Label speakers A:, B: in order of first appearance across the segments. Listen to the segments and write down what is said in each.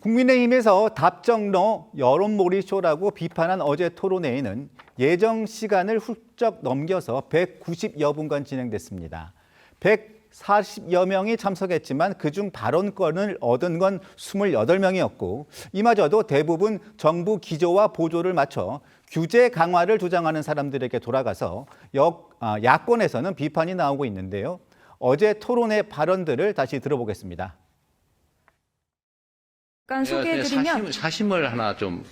A: 국민의힘에서 답정너 여론몰이 쇼라고 비판한 어제 토론회에는 예정 시간을 훌쩍 넘겨서 190여 분간 진행됐습니다. 140여 명이 참석했지만 그중 발언권을 얻은 건 28명이었고 이마저도 대부분 정부 기조와 보조를 맞춰 규제 강화를 주장하는 사람들에게 돌아가서 야권에서는 비판이 나오고 있는데요. 어제 토론회 발언들을 다시 들어보겠습니다.
B: 잠깐 소개해드리면
C: 사심을 하나 좀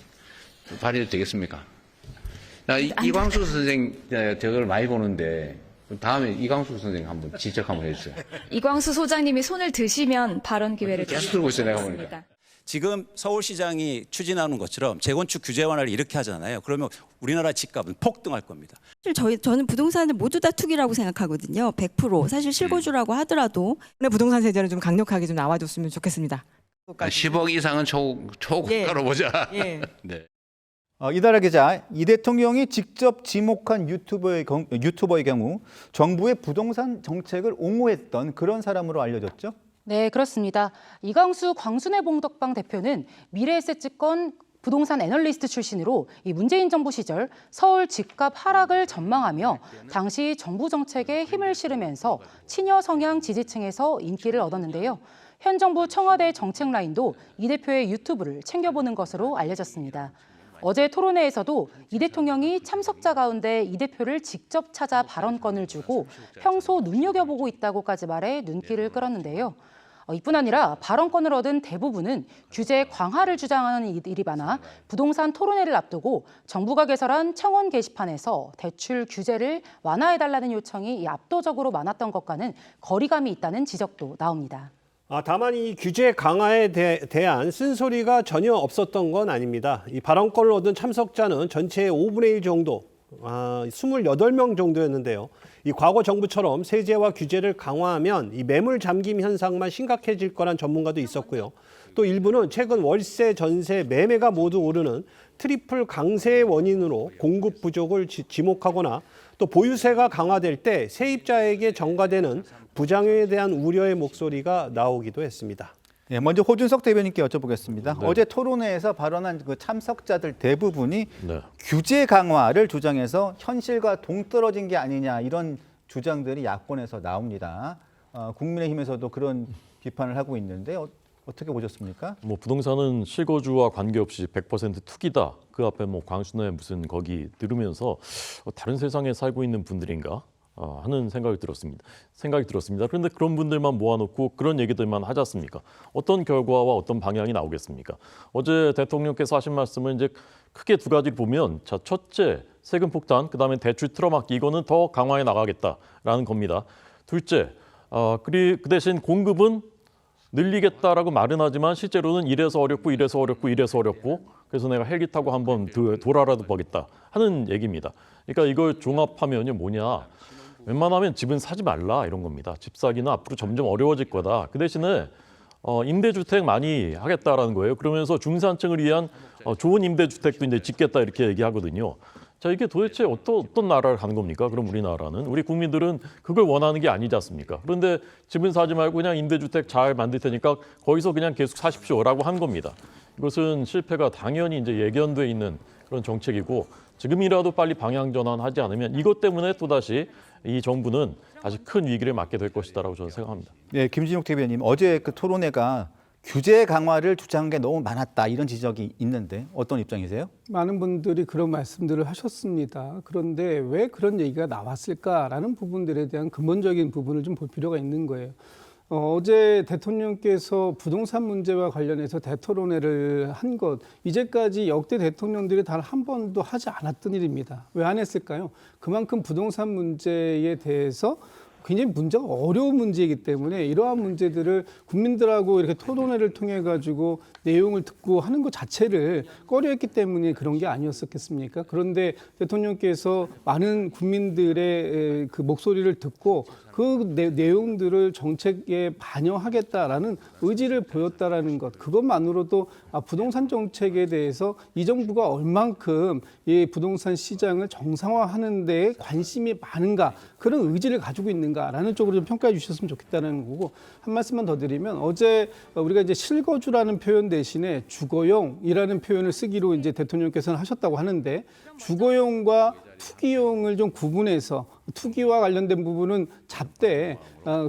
C: 발휘해도 되겠습니까? 이광수 선생 저걸 많이 보는데 다음에 이광수 선생 한번 지적 한번 해주세요.
B: 이광수 소장님이 손을 드시면 발언 기회를
C: 계속 들고 있어요, 내가 보니까.
D: 지금 서울시장이 추진하는 것처럼 재건축 규제 완화를 이렇게 하잖아요. 그러면 우리나라 집값은 폭등할 겁니다.
E: 사실 저는 부동산을 모두 다 투기라고 생각하거든요. 100%. 사실 실거주라고 하더라도
F: 부동산 세제는 좀 강력하게 좀 나와줬으면 좋겠습니다.
C: 10억 이상은 초고가로 보자.
F: 예.
C: 네.
A: 이달아 기자, 이 대통령이 직접 지목한 유튜버의 경우 정부의 부동산 정책을 옹호했던 그런 사람으로 알려졌죠?
G: 네, 그렇습니다. 이광수 광순회 봉덕방 대표는 미래에셋증권 부동산 애널리스트 출신으로 이 문재인 정부 시절 서울 집값 하락을 전망하며 당시 정부 정책에 힘을 실으면서 친여 성향 지지층에서 인기를 얻었는데요. 현 정부 청와대 정책 라인도 이 대표의 유튜브를 챙겨보는 것으로 알려졌습니다. 어제 토론회에서도 이 대통령이 참석자 가운데 이 대표를 직접 찾아 발언권을 주고 평소 눈여겨보고 있다고까지 말해 눈길을 끌었는데요. 이뿐 아니라 발언권을 얻은 대부분은 규제 강화를 주장하는 이들이 많아 부동산 토론회를 앞두고 정부가 개설한 청원 게시판에서 대출 규제를 완화해달라는 요청이 압도적으로 많았던 것과는 거리감이 있다는 지적도 나옵니다.
H: 다만 이 규제 강화에 대한 쓴소리가 전혀 없었던 건 아닙니다. 이 발언권을 얻은 참석자는 전체의 5분의 1 정도, 28명 정도였는데요. 이 과거 정부처럼 세제와 규제를 강화하면 이 매물 잠김 현상만 심각해질 거란 전문가도 있었고요. 또 일부는 최근 월세, 전세, 매매가 모두 오르는 트리플 강세의 원인으로 공급 부족을 지목하거나 또 보유세가 강화될 때 세입자에게 전가되는 부작용에 대한 우려의 목소리가 나오기도 했습니다.
A: 네, 먼저 호준석 대변인께 여쭤보겠습니다. 네. 어제 토론회에서 발언한 그 참석자들 대부분이 규제 강화를 주장해서 현실과 동떨어진 게 아니냐 이런 주장들이 야권에서 나옵니다. 국민의힘에서도 그런 비판을 하고 있는데 어떻게 보셨습니까?
I: 부동산은 실거주와 관계없이 100% 투기다. 그 앞에 광순회 무슨 거기 들으면서 다른 세상에 살고 있는 분들인가 하는 생각이 들었습니다. 그런데 그런 분들만 모아놓고 그런 얘기들만 하지 않습니까? 어떤 결과와 어떤 방향이 나오겠습니까? 어제 대통령께서 하신 말씀은 이제 크게 두 가지를 보면, 자, 첫째, 세금 폭탄, 그다음에 대출 틀어막기, 이거는 더 강화해 나가겠다라는 겁니다. 둘째, 그 대신 공급은 늘리겠다라고 말은 하지만 실제로는 이래서 어렵고 그래서 내가 헬기 타고 한번 돌아라도 보겠다 하는 얘기입니다. 그러니까 이걸 종합하면요 뭐냐, 웬만하면 집은 사지 말라 이런 겁니다. 집 사기는 앞으로 점점 어려워질 거다. 그 대신에 임대주택 많이 하겠다라는 거예요. 그러면서 중산층을 위한 좋은 임대주택도 이제 짓겠다 이렇게 얘기하거든요. 자, 이게 도대체 어떤 나라를 가는 겁니까? 그럼 우리나라는, 우리 국민들은 그걸 원하는 게 아니지 않습니까? 그런데 집은 사지 말고 그냥 임대주택 잘 만들 테니까 거기서 그냥 계속 사십시오라고 한 겁니다. 이것은 실패가 당연히 이제 예견돼 있는 그런 정책이고, 지금이라도 빨리 방향 전환하지 않으면 이것 때문에 또다시 이 정부는 다시 큰 위기를 맞게 될 것이다라고 저는 생각합니다.
A: 네, 김진욱 대변인, 어제 그 토론회가 규제 강화를 주장한 게 너무 많았다 이런 지적이 있는데 어떤 입장이세요?
J: 많은 분들이 그런 말씀들을 하셨습니다. 그런데 왜 그런 얘기가 나왔을까라는 부분들에 대한 근본적인 부분을 좀 볼 필요가 있는 거예요. 어제 대통령께서 부동산 문제와 관련해서 대토론회를 한 것, 이제까지 역대 대통령들이 단 한 번도 하지 않았던 일입니다. 왜 안 했을까요? 그만큼 부동산 문제에 대해서 굉장히 문제가 어려운 문제이기 때문에 이러한 문제들을 국민들하고 이렇게 토론회를 통해 가지고 내용을 듣고 하는 것 자체를 꺼려했기 때문에 그런 게 아니었었겠습니까? 그런데 대통령께서 많은 국민들의 그 목소리를 듣고 그 내용들을 정책에 반영하겠다라는 의지를 보였다라는 것, 그것만으로도 부동산 정책에 대해서 이 정부가 얼만큼 이 부동산 시장을 정상화하는 데 관심이 많은가, 그런 의지를 가지고 있는가라는 쪽으로 좀 평가해 주셨으면 좋겠다는 거고, 한 말씀만 더 드리면 어제 우리가 이제 실거주라는 표현 대신에 주거용이라는 표현을 쓰기로 이제 대통령께서는 하셨다고 하는데, 주거용과 투기용을 좀 구분해서, 투기와 관련된 부분은 잡되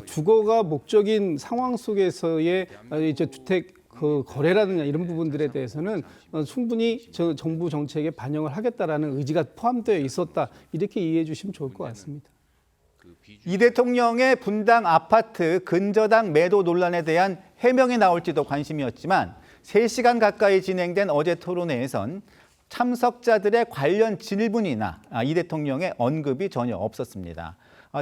J: 주거가 목적인 상황 속에서의 이제 주택 그 거래라든가 이런 부분들에 대해서는 충분히 정부 정책에 반영을 하겠다라는 의지가 포함되어 있었다, 이렇게 이해해 주시면 좋을 것 같습니다.
A: 이 대통령의 분당 아파트 근저당 매도 논란에 대한 해명이 나올지도 관심이었지만 3시간 가까이 진행된 어제 토론회에선 참석자들의 관련 질문이나 이 대통령의 언급이 전혀 없었습니다.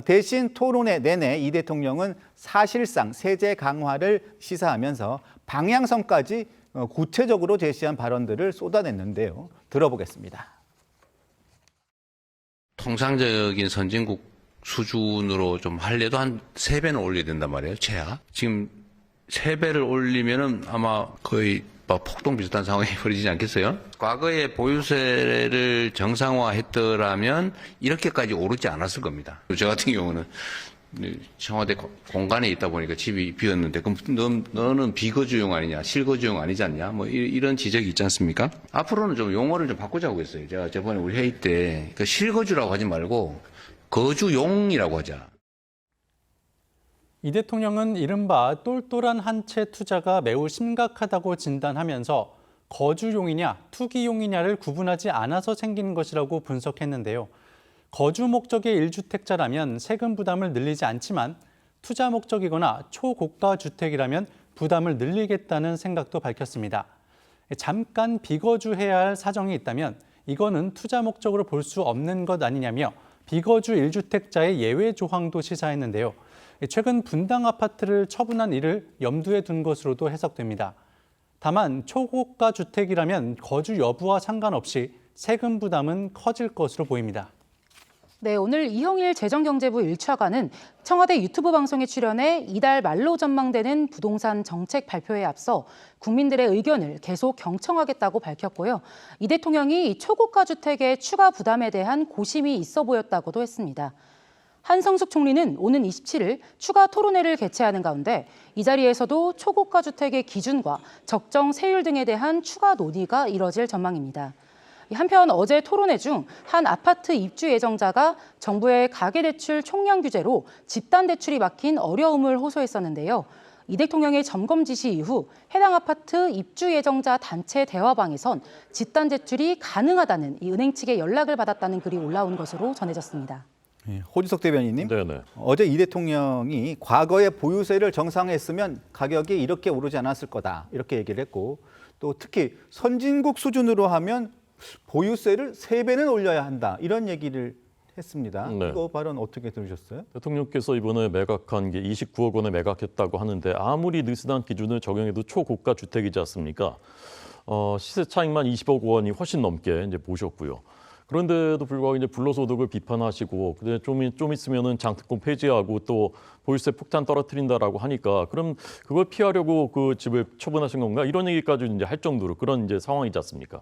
A: 대신 토론회 내내 이 대통령은 사실상 세제 강화를 시사하면서 방향성까지 구체적으로 제시한 발언들을 쏟아냈는데요. 들어보겠습니다.
C: 통상적인 선진국 수준으로 좀 하려도 한 3배는 올려야 된단 말이에요, 최하. 지금 3배를 올리면은 아마 거의 폭동 비슷한 상황이 벌어지지 않겠어요? 과거에 보유세를 정상화했더라면 이렇게까지 오르지 않았을 겁니다. 저 같은 경우는 청와대 공간에 있다 보니까 집이 비었는데, 그럼 너는 비거주용 아니냐, 실거주용 아니지 않냐, 뭐 이런 지적이 있지 않습니까? 앞으로는 좀 용어를 좀 바꾸자고 했어요. 제가 저번에 우리 회의 때 실거주라고 하지 말고 거주용이라고 하자.
K: 이 대통령은 이른바 똘똘한 한 채 투자가 매우 심각하다고 진단하면서 거주용이냐 투기용이냐를 구분하지 않아서 생기는 것이라고 분석했는데요. 거주 목적의 1주택자라면 세금 부담을 늘리지 않지만 투자 목적이거나 초고가 주택이라면 부담을 늘리겠다는 생각도 밝혔습니다. 잠깐 비거주해야 할 사정이 있다면 이거는 투자 목적으로 볼 수 없는 것 아니냐며 비거주 1주택자의 예외 조항도 시사했는데요. 최근 분당 아파트를 처분한 이를 염두에 둔 것으로도 해석됩니다. 다만 초고가 주택이라면 거주 여부와 상관없이 세금 부담은 커질 것으로 보입니다.
G: 네, 오늘 이형일 재정경제부 1차관은 청와대 유튜브 방송에 출연해 이달 말로 전망되는 부동산 정책 발표에 앞서 국민들의 의견을 계속 경청하겠다고 밝혔고요. 이 대통령이 초고가 주택의 추가 부담에 대한 고심이 있어 보였다고도 했습니다. 한성숙 총리는 오는 27일 추가 토론회를 개최하는 가운데 이 자리에서도 초고가 주택의 기준과 적정 세율 등에 대한 추가 논의가 이뤄질 전망입니다. 한편 어제 토론회 중 한 아파트 입주 예정자가 정부의 가계대출 총량 규제로 집단대출이 막힌 어려움을 호소했었는데요. 이 대통령의 점검 지시 이후 해당 아파트 입주 예정자 단체 대화방에선 집단대출이 가능하다는 이 은행 측의 연락을 받았다는 글이 올라온 것으로 전해졌습니다.
A: 호주석 대변인님,
I: 네네.
A: 어제 이 대통령이 과거에 보유세를 정상화했으면 가격이 이렇게 오르지 않았을 거다, 이렇게 얘기를 했고, 또 특히 선진국 수준으로 하면 보유세를 3배는 올려야 한다, 이런 얘기를 했습니다.
I: 네.
A: 이거 발언 어떻게 들으셨어요?
I: 대통령께서 이번에 매각한 게 29억 원에 매각했다고 하는데 아무리 느슨한 기준을 적용해도 초고가 주택이지 않습니까? 시세 차익만 20억 원이 훨씬 넘게 이제 보셨고요. 그런데도 불구하고 이제 불로소득을 비판하시고, 근데 좀 있으면은 장특권 폐지하고 또 보유세 폭탄 떨어뜨린다라고 하니까, 그럼 그걸 피하려고 그 집을 처분하신 건가? 이런 얘기까지 이제 할 정도로 그런 이제 상황이지 않습니까?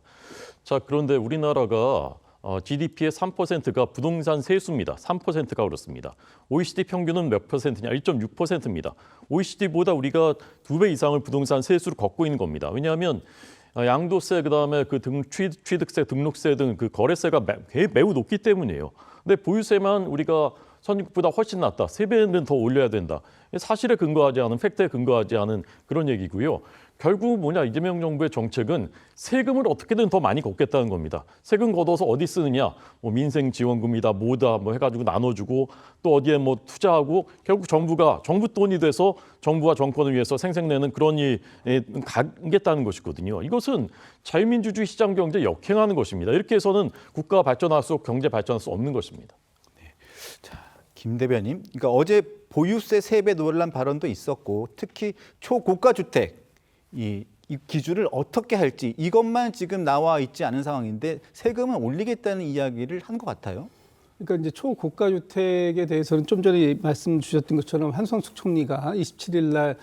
I: 자, 그런데 우리나라가 GDP의 3%가 부동산 세수입니다. 3%가 그렇습니다. OECD 평균은 몇 %냐? 1.6%입니다. OECD보다 우리가 2배 이상을 부동산 세수로 걷고 있는 겁니다. 왜냐하면 양도세, 그다음에 그 취득세, 등록세 등 그 거래세가 매우 높기 때문이에요. 근데 보유세만 우리가 선진국보다 훨씬 낮다, 3배는 더 올려야 된다. 사실에 근거하지 않은, 팩트에 근거하지 않은 그런 얘기고요. 결국 뭐냐, 이재명 정부의 정책은 세금을 어떻게든 더 많이 걷겠다는 겁니다. 세금 걷어서 어디 쓰느냐, 뭐 민생지원금이다, 뭐다, 뭐 해가지고 나눠주고 또 어디에 뭐 투자하고, 결국 정부 돈이 돼서 정부와 정권을 위해서 생색내는 그런 일에 가겠다는 것이거든요. 이것은 자유민주주의 시장 경제 역행하는 것입니다. 이렇게 해서는 국가가 발전할수록 경제 발전할 수 없는 것입니다.
A: 김 대변인, 그러니까 어제 보유세 3배 논란 발언도 있었고, 특히 초고가 주택 이 기준을 어떻게 할지 이것만 지금 나와 있지 않은 상황인데 세금을 올리겠다는 이야기를 한 것 같아요.
J: 그러니까 이제 초고가 주택에 대해서는 좀 전에 말씀 주셨던 것처럼 한성숙 총리가 27일 날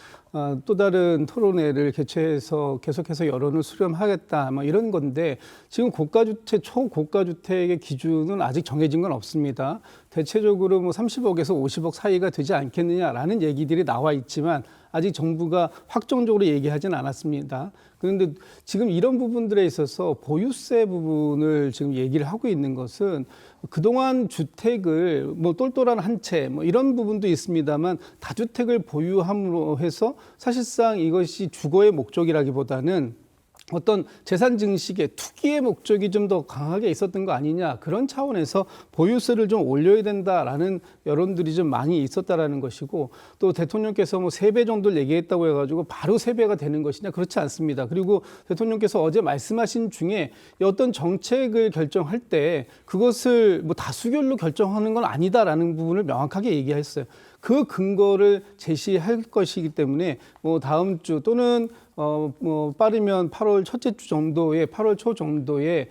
J: 또 다른 토론회를 개최해서 계속해서 여론을 수렴하겠다 뭐 이런 건데 지금 고가 주택, 초고가 주택의 기준은 아직 정해진 건 없습니다. 대체적으로 뭐 30억에서 50억 사이가 되지 않겠느냐라는 얘기들이 나와 있지만 아직 정부가 확정적으로 얘기하진 않았습니다. 그런데 지금 이런 부분들에 있어서 보유세 부분을 지금 얘기를 하고 있는 것은 그동안 주택을 뭐 똘똘한 한 채 뭐 이런 부분도 있습니다만 다주택을 보유함으로 해서 사실상 이것이 주거의 목적이라기보다는 어떤 재산 증식의 투기의 목적이 좀 더 강하게 있었던 거 아니냐 그런 차원에서 보유세를 좀 올려야 된다라는 여론들이 좀 많이 있었다라는 것이고 또 대통령께서 뭐 3배 정도를 얘기했다고 해가지고 바로 3배가 되는 것이냐 그렇지 않습니다. 그리고 대통령께서 어제 말씀하신 중에 어떤 정책을 결정할 때 그것을 뭐 다수결로 결정하는 건 아니다라는 부분을 명확하게 얘기했어요. 그 근거를 제시할 것이기 때문에 뭐 다음 주 또는 뭐 빠르면 8월 첫째 주 정도에 8월 초 정도에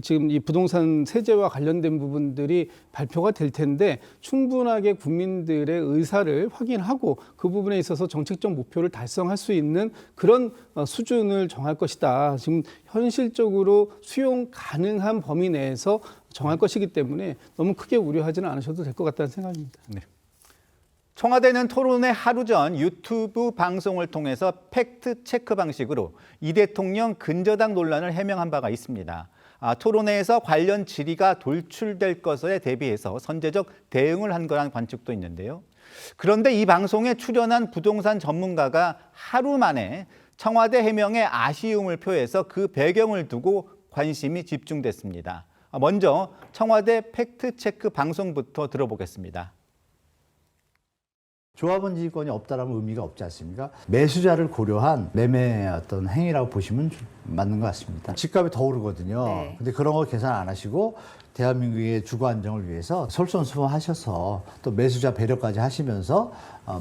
J: 지금 이 부동산 세제와 관련된 부분들이 발표가 될 텐데 충분하게 국민들의 의사를 확인하고 그 부분에 있어서 정책적 목표를 달성할 수 있는 그런 수준을 정할 것이다. 지금 현실적으로 수용 가능한 범위 내에서 정할 것이기 때문에 너무 크게 우려하지는 않으셔도 될 것 같다는 생각입니다.
A: 네. 청와대는 토론회 하루 전 유튜브 방송을 통해서 팩트 체크 방식으로 이 대통령 근저당 논란을 해명한 바가 있습니다. 토론회에서 관련 질의가 돌출될 것에 대비해서 선제적 대응을 한 거라는 관측도 있는데요. 그런데 이 방송에 출연한 부동산 전문가가 하루 만에 청와대 해명에 아쉬움을 표해서 그 배경을 두고 관심이 집중됐습니다. 먼저 청와대 팩트 체크 방송부터 들어보겠습니다.
L: 조합원 지휘권이 없다라는 의미가 없지 않습니까? 매수자를 고려한 매매 어떤 행위라고 보시면 맞는 것 같습니다. 집값이 더 오르거든요.
M: 네.
L: 근데 그런 거 계산 안 하시고 대한민국의 주거 안정을 위해서 솔선수범하셔서 또 매수자 배려까지 하시면서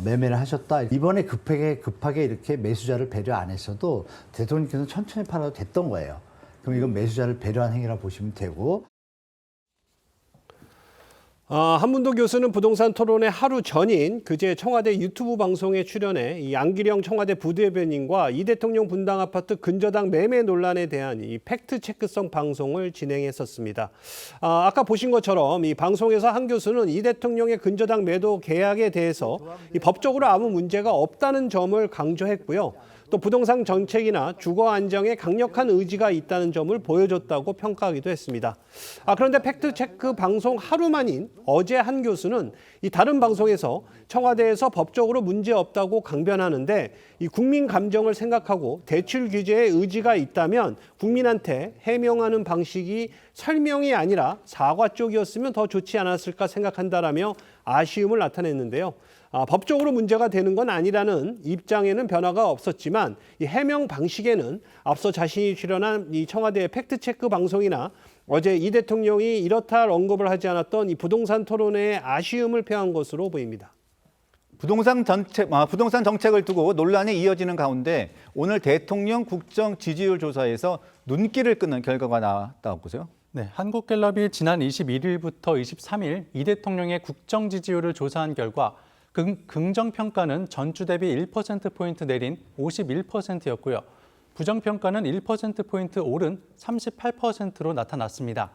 L: 매매를 하셨다. 이번에 급하게 이렇게 매수자를 배려 안 했어도 대통령께서는 천천히 팔아도 됐던 거예요. 그럼 이건 매수자를 배려한 행위라고 보시면 되고.
H: 한문도 교수는 부동산 토론회 하루 전인 그제 청와대 유튜브 방송에 출연해 이 안기령 청와대 부대변인과 이 대통령 분당 아파트 근저당 매매 논란에 대한 이 팩트 체크성 방송을 진행했었습니다. 아까 보신 것처럼 이 방송에서 한 교수는 이 대통령의 근저당 매도 계약에 대해서 이 법적으로 아무 문제가 없다는 점을 강조했고요. 또 부동산 정책이나 주거 안정에 강력한 의지가 있다는 점을 보여줬다고 평가하기도 했습니다. 그런데 팩트체크 방송 하루 만인 어제 한 교수는 이 다른 방송에서 청와대에서 법적으로 문제 없다고 강변하는데 이 국민 감정을 생각하고 대출 규제에 의지가 있다면 국민한테 해명하는 방식이 설명이 아니라 사과 쪽이었으면 더 좋지 않았을까 생각한다라며 아쉬움을 나타냈는데요. 법적으로 문제가 되는 건 아니라는 입장에는 변화가 없었지만 이 해명 방식에는 앞서 자신이 출연한 이 청와대의 팩트체크 방송이나 어제 이 대통령이 이렇다 할 언급을 하지 않았던 이 부동산 토론회에 아쉬움을 표한 것으로 보입니다.
A: 부동산 정책을 두고 논란이 이어지는 가운데 오늘 대통령 국정 지지율 조사에서 눈길을 끄는 결과가 나왔다고 보세요.
K: 네, 한국갤럽이 지난 21일부터 23일 이 대통령의 국정 지지율을 조사한 결과 긍정평가는 전주 대비 1%포인트 내린 51%였고요. 부정평가는 1%포인트 오른 38%로 나타났습니다.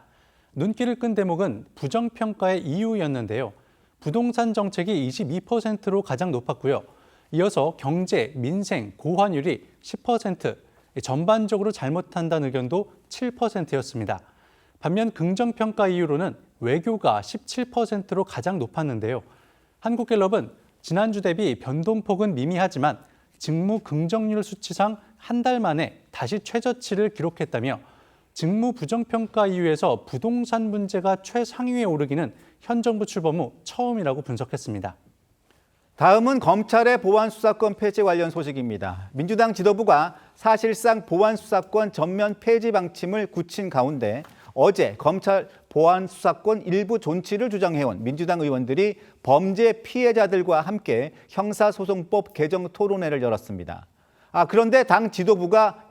K: 눈길을 끈 대목은 부정평가의 이유였는데요. 부동산 정책이 22%로 가장 높았고요. 이어서 경제, 민생, 고환율이 10%, 전반적으로 잘못한다는 의견도 7%였습니다. 반면 긍정평가 이유로는 외교가 17%로 가장 높았는데요. 한국갤럽은 지난주 대비 변동폭은 미미하지만 직무 긍정률 수치상 한 달 만에 다시 최저치를 기록했다며 직무 부정평가 이유에서 부동산 문제가 최상위에 오르기는 현 정부 출범 후 처음이라고 분석했습니다.
A: 다음은 검찰의 보안수사권 폐지 관련 소식입니다. 민주당 지도부가 사실상 보안수사권 전면 폐지 방침을 굳힌 가운데 어제 검찰 보안수사권 일부 존치를 주장해온 민주당 의원들이 범죄 피해자들과 함께 형사소송법 개정 토론회를 열었습니다. 그런데 당 지도부가